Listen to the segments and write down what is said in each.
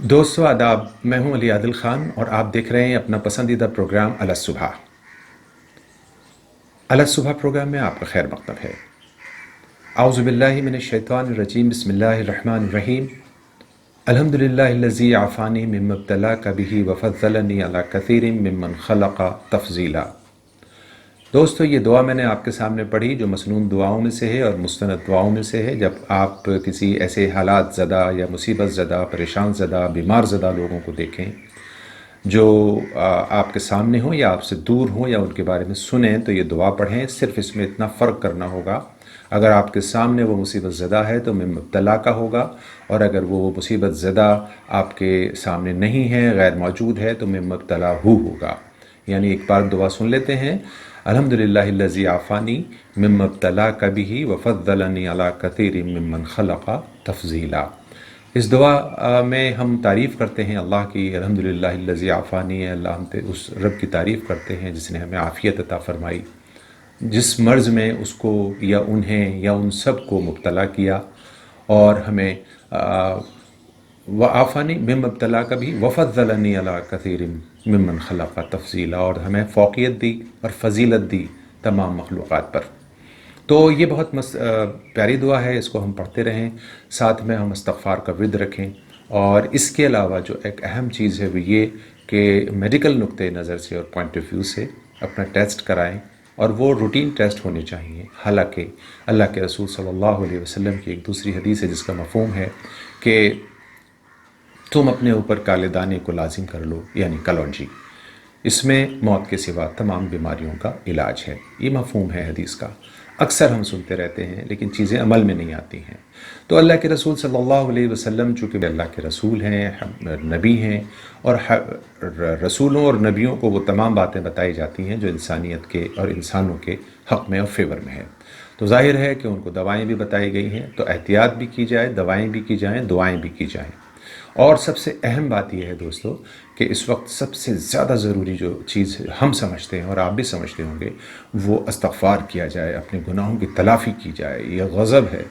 दोस्तों आदाब, मैं हूं अली आदिल ख़ान और आप देख रहे हैं अपना पसंदीदा प्रोग्राम अलस सुबह। अलस सुबह प्रोग्राम में आपका खैर मकदम है। आऊज़ु बिल्लाहि मिनश शैतानिर रजीम, बिस्मिल्लाहिर रहमानिर रहीम। अल्हम्दुलिल्लाहिल्लज़ी आफ़ानी मिम्मा इब्तलाका बिही व फ़ज़्ज़लनी अला कसीरिम मिम्मन ख़लक़ तफ़ज़ीला। दोस्तों, ये दुआ मैंने आपके सामने पढ़ी जो मसनून दुआओं में से है और मुस्तनद दुआओं में से है। जब आप किसी ऐसे हालात ज़दा या मुसीबत ज़दा, परेशान ज़दा, बीमार ज़दा लोगों को देखें जो आपके सामने हो या आपसे दूर हो या उनके बारे में सुनें, तो ये दुआ पढ़ें। सिर्फ इसमें इतना फ़र्क करना होगा, अगर आपके सामने वो मुसीबत ज़दा है तो मिन मुब्तला का होगा, और अगर वो मुसीबत ज़दा आपके सामने नहीं है, गैर मौजूद है, तो मिन मुब्तला होगा। यानी एक बार दुआ सुन लेते हैं। अल्हम्दुलिल्लाहिल्लज़ी आफ़ानी मिम्मा इब्तलाका बिही व फ़ज़्ज़लनी अला कसीरिम मिम्मन ख़लक़ तफ़ज़ीला। इस दुआ में हम तारीफ़ करते हैं अल्लाह की। अल्हम्दुलिल्लाहिल्लज़ी आफ़ानी, अल्लाह हम उस रब की तारीफ़ करते हैं जिसने हमें आफ़ियत अता फ़रमाई, जिस मर्ज़ में उसको या उन्हें या उन सब को मुब्तला किया और हमें व आफ़ानी मिम्मा इब्तलाका भी वफ़ज़्ज़लनी अला कसीरिम मिम्मन ख़लक़ तफ़ज़ीला, और हमें फ़ौक़ियत दी और फ़जीलत दी तमाम मखलूक़ात पर। तो ये बहुत प्यारी दुआ है, इसको हम पढ़ते रहें, साथ में हम इस्तिग़फ़ार का विर्द रखें। और इसके अलावा जो एक अहम चीज़ है वो ये कि मेडिकल नुक्ते नज़र से और पॉइंट ऑफ व्यू से अपना टेस्ट कराएं, और वो रूटीन टेस्ट होने चाहिए। हालांकि अल्लाह के रसूल सल्लल्लाहु अलैहि वसल्लम की एक दूसरी हदीस है जिसका मफ़हूम है कि तुम अपने ऊपर काले दाने को लाजिम कर लो, यानी कलौंजी। इसमें मौत के सिवा तमाम बीमारियों का इलाज है। ये मफ़हूम है हदीस का। अक्सर हम सुनते रहते हैं लेकिन चीज़ें अमल में नहीं आती हैं। तो अल्लाह के रसूल सल्लल्लाहु अलैहि वसल्लम चूँकि अल्लाह के रसूल हैं, नबी हैं, और रसूलों और नबियों को वो तमाम बातें बताई जाती हैं जो इंसानियत के और इंसानों के हक़ में और फेवर में है। तो ज़ाहिर है कि उनको दवाएँ भी बताई गई हैं, तो एहतियात भी की जाए, दवाएँ भी की जाएँ, दुआएँ भी की जाएँ। और सबसे अहम बात यह है दोस्तों कि इस वक्त सबसे ज़्यादा ज़रूरी जो चीज़ हम समझते हैं और आप भी समझते होंगे, वो इस्तिग़फ़ार किया जाए, अपने गुनाहों की तलाफ़ी की जाए। ये गज़ब है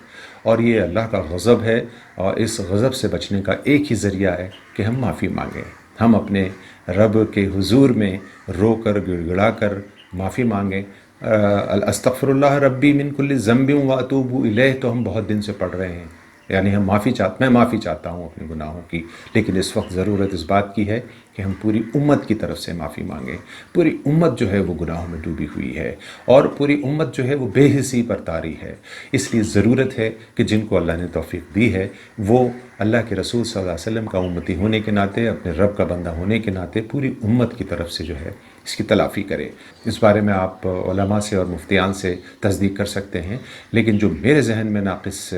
और ये अल्लाह का गज़ब है, और इस गज़ब से बचने का एक ही ज़रिया है कि हम माफ़ी मांगें। हम अपने रब के हुज़ूर में रो कर गिड़गिड़ा कर माफ़ी मांगें। अस्तग़फ़िरुल्लाह रब्बी मिन कुल्लि ज़ंबिन व अतूबु इलैह तो हम बहुत दिन से पढ़ रहे हैं, यानी हम मैं माफ़ी चाहता हूँ अपने गुनाहों की। लेकिन इस वक्त ज़रूरत इस बात की है कि हम पूरी उम्मत की तरफ से माफ़ी मांगें। पूरी उम्मत जो है वो गुनाहों में डूबी हुई है, और पूरी उम्मत जो है वो बेहिसी पर तारी है। इसलिए ज़रूरत है कि जिनको अल्लाह ने तौफ़ीक़ दी है वो अल्लाह के रसूल सल्लल्लाहु अलैहि वसल्लम का उम्मती होने के नाते, अपने रब का बंदा होने के नाते पूरी उम्मत की तरफ से जो है इसकी तलाफ़ी करे। इस बारे में आप उलमा से और मुफ्तियान से तस्दीक कर सकते हैं, लेकिन जो मेरे जहन में नाक़िस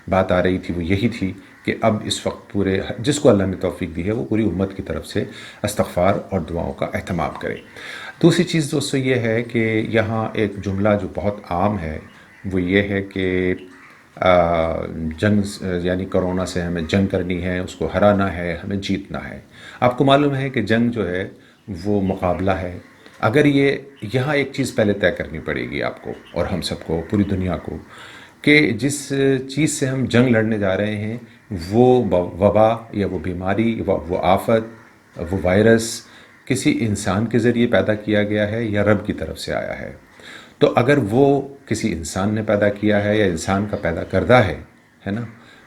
बात आ रही थी वो यही थी कि अब इस वक्त पूरे जिसको अल्लाह ने तौफ़ीक़ दी है वो पूरी उम्मत की तरफ से इस्तिग़फ़ार और दुआओं का एहतमाम करे। दूसरी चीज़ दोस्तों ये है कि यहाँ एक जुमला जो बहुत आम है वो ये है कि जंग यानी कोरोना से हमें जंग करनी है, उसको हराना है, हमें जीतना है। आपको मालूम है कि जंग जो है वो मुकाबला है। अगर ये यहाँ एक चीज़ पहले तय करनी पड़ेगी आपको और हम सबको, पूरी दुनिया को, कि जिस चीज़ से हम जंग लड़ने जा रहे हैं वो वबा या वो बीमारी, वो आफत, वो वायरस किसी इंसान के ज़रिए पैदा किया गया है या रब की तरफ से आया है। तो अगर वो किसी इंसान ने पैदा किया है या इंसान का पैदा करदा है ना,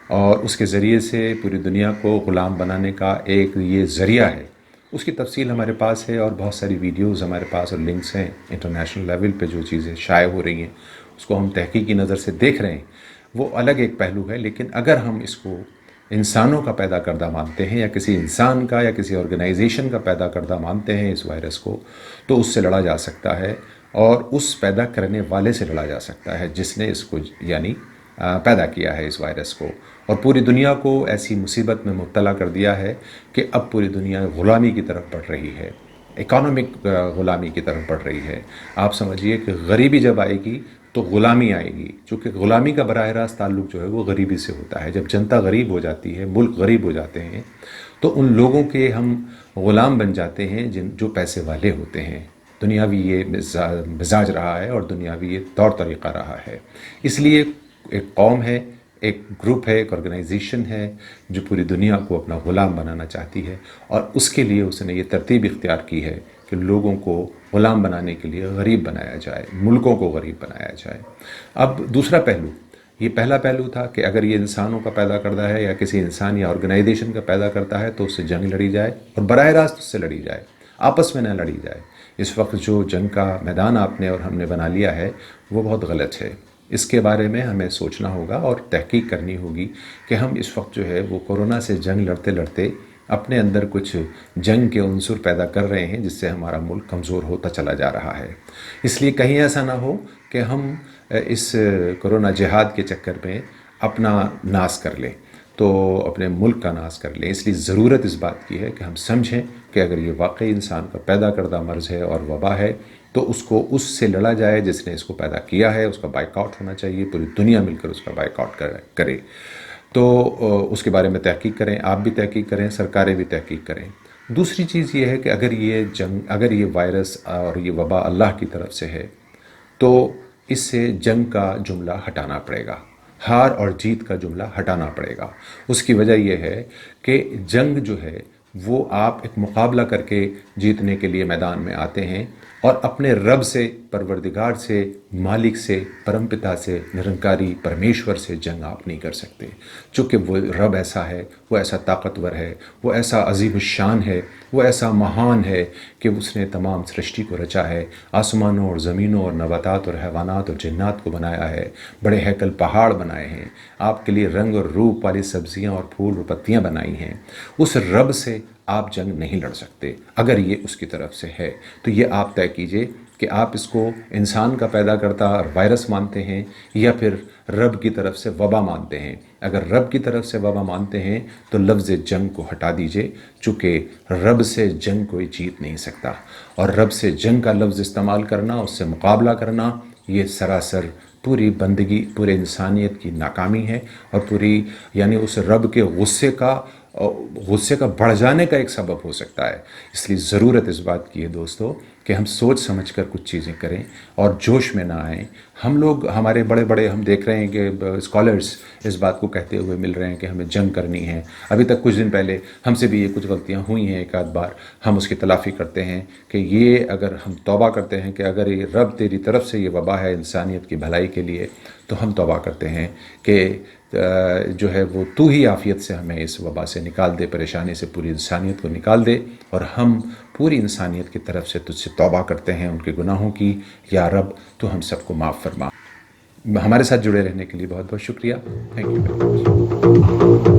और उसके ज़रिए से पूरी दुनिया को ग़ुलाम बनाने का एक ये ज़रिया है, उसकी तफसील हमारे पास है और बहुत सारी वीडियोज़ हमारे पास और लिंक्स हैं। इंटरनेशनल लेवल पे जो चीज़ें शाये हो रही हैं उसको हम तहक़ीक़ी नज़र से देख रहे हैं, वो अलग एक पहलू है। लेकिन अगर हम इसको इंसानों का पैदा करदा मानते हैं या किसी इंसान का या किसी ऑर्गेनाइजेशन का पैदा करदा मानते हैं इस वायरस को, तो उससे लड़ा जा सकता है, और उस पैदा करने वाले से लड़ा जा सकता है जिसने इसको यानी पैदा किया है इस वायरस को, और पूरी दुनिया को ऐसी मुसीबत में मुब्तला कर दिया है कि अब पूरी दुनिया ग़ुलामी की तरफ बढ़ रही है, इकोनॉमिक ग़ुलामी की तरफ बढ़ रही है। आप समझिए कि गरीबी जब आएगी तो ग़ुलामी आएगी, चूँकि ग़ुलामी का बराह रास्त ताल्लुक़ जो है वो गरीबी से होता है। जब जनता गरीब हो जाती है, मुल्क गरीब हो जाते हैं, तो उन लोगों के हम ग़ुलाम बन जाते हैं जो पैसे वाले होते हैं। दुनियावी ये मिजाज रहा है और दुनियावी ये तौर तरीक़ा रहा है। इसलिए एक कौम है, ایک گروپ ہے، ایک آرگنائزیشن ہے جو پوری دنیا کو اپنا غلام بنانا چاہتی ہے، اور اس کے لیے اس نے یہ ترتیب اختیار کی ہے کہ لوگوں کو غلام بنانے کے لیے غریب بنایا جائے، ملکوں کو غریب بنایا جائے۔ اب دوسرا پہلو، یہ پہلا پہلو تھا کہ اگر یہ انسانوں کا پیدا کردہ ہے یا کسی انسان یا آرگنائزیشن کا پیدا کرتا ہے تو اس سے جنگ لڑی جائے، اور براہ راست اس سے لڑی جائے، آپس میں نہ لڑی جائے۔ اس وقت جو جنگ کا میدان آپ نے اور ہم نے بنا لیا ہے وہ بہت غلط ہے۔ اس کے بارے میں ہمیں سوچنا ہوگا اور تحقیق کرنی ہوگی کہ ہم اس وقت جو ہے وہ کورونا سے جنگ لڑتے لڑتے اپنے اندر کچھ جنگ کے عنصر پیدا کر رہے ہیں، جس سے ہمارا ملک کمزور ہوتا چلا جا رہا ہے۔ اس لیے کہیں ایسا نہ ہو کہ ہم اس کورونا جہاد کے چکر میں اپنا ناس کر لیں، تو اپنے ملک کا ناس کر لیں۔ اس لیے ضرورت اس بات کی ہے کہ ہم سمجھیں کہ اگر یہ واقعی انسان کا پیدا کردہ مرض ہے اور وبا ہے تو اس کو اس سے لڑا جائے جس نے اس کو پیدا کیا ہے، اس کا بائیک آؤٹ ہونا چاہیے، پوری دنیا مل کر اس کا بائیک آؤٹ کرے۔ تو اس کے بارے میں تحقیق کریں، آپ بھی تحقیق کریں، سرکاریں بھی تحقیق کریں۔ دوسری چیز یہ ہے کہ اگر یہ وائرس اور یہ وبا اللہ کی طرف سے ہے تو اس سے جنگ کا جملہ ہٹانا پڑے گا، ہار اور جیت کا جملہ ہٹانا پڑے گا۔ اس کی وجہ یہ ہے کہ جنگ جو ہے وہ آپ ایک مقابلہ کر کے جیتنے کے لیے میدان میں آتے ہیں، اور اپنے رب سے، پروردگار سے، مالک سے، پرمپتا سے، نرنکاری پرمیشور سے جنگ آپ نہیں کر سکتے، چونکہ وہ رب ایسا ہے، وہ ایسا طاقتور ہے، وہ ایسا عظیم الشان ہے، وہ ایسا مہان ہے کہ اس نے تمام سرشٹی کو رچا ہے، آسمانوں اور زمینوں اور نباتات اور حیوانات اور جنات کو بنایا ہے، بڑے ہیکل پہاڑ بنائے ہیں، آپ کے لیے رنگ اور روپ والی سبزیاں اور پھول اور پتیاں بنائی ہیں۔ اس رب سے آپ جنگ نہیں لڑ سکتے۔ اگر یہ اس کی طرف سے ہے تو یہ آپ طے کیجئے کہ آپ اس کو انسان کا پیدا کرتا وائرس مانتے ہیں یا پھر رب کی طرف سے وبا مانتے ہیں۔ اگر رب کی طرف سے وبا مانتے ہیں تو لفظ جنگ کو ہٹا دیجئے، چونکہ رب سے جنگ کوئی جیت نہیں سکتا، اور رب سے جنگ کا لفظ استعمال کرنا، اس سے مقابلہ کرنا، یہ سراسر پوری بندگی، پورے انسانیت کی ناکامی ہے، اور یعنی اس رب کے غصے کا بڑھ جانے کا ایک سبب ہو سکتا ہے۔ اس لیے ضرورت اس بات کی ہے دوستو کہ ہم سوچ سمجھ کر کچھ چیزیں کریں اور جوش میں نہ آئیں۔ ہم لوگ، ہمارے بڑے بڑے، ہم دیکھ رہے ہیں کہ اسکالرز اس بات کو کہتے ہوئے مل رہے ہیں کہ ہمیں جنگ کرنی ہے۔ ابھی تک کچھ دن پہلے ہم سے بھی یہ کچھ غلطیاں ہوئی ہیں، ایک آدھ بار ہم اس کی تلافی کرتے ہیں کہ یہ اگر ہم توبہ کرتے ہیں کہ اگر یہ رب تیری طرف سے یہ وبا ہے انسانیت کی بھلائی کے لیے، تو ہم توبہ کرتے ہیں کہ جو ہے وہ تو ہی عافیت سے ہمیں اس وبا سے نکال دے، پریشانی سے پوری انسانیت کو نکال دے، اور ہم پوری انسانیت کی طرف سے تجھ سے توبہ کرتے ہیں ان کے گناہوں کی۔ یا رب تو ہم سب کو معاف فرما۔ ہمارے ساتھ جڑے رہنے کے لیے بہت بہت شکریہ۔ Thank you.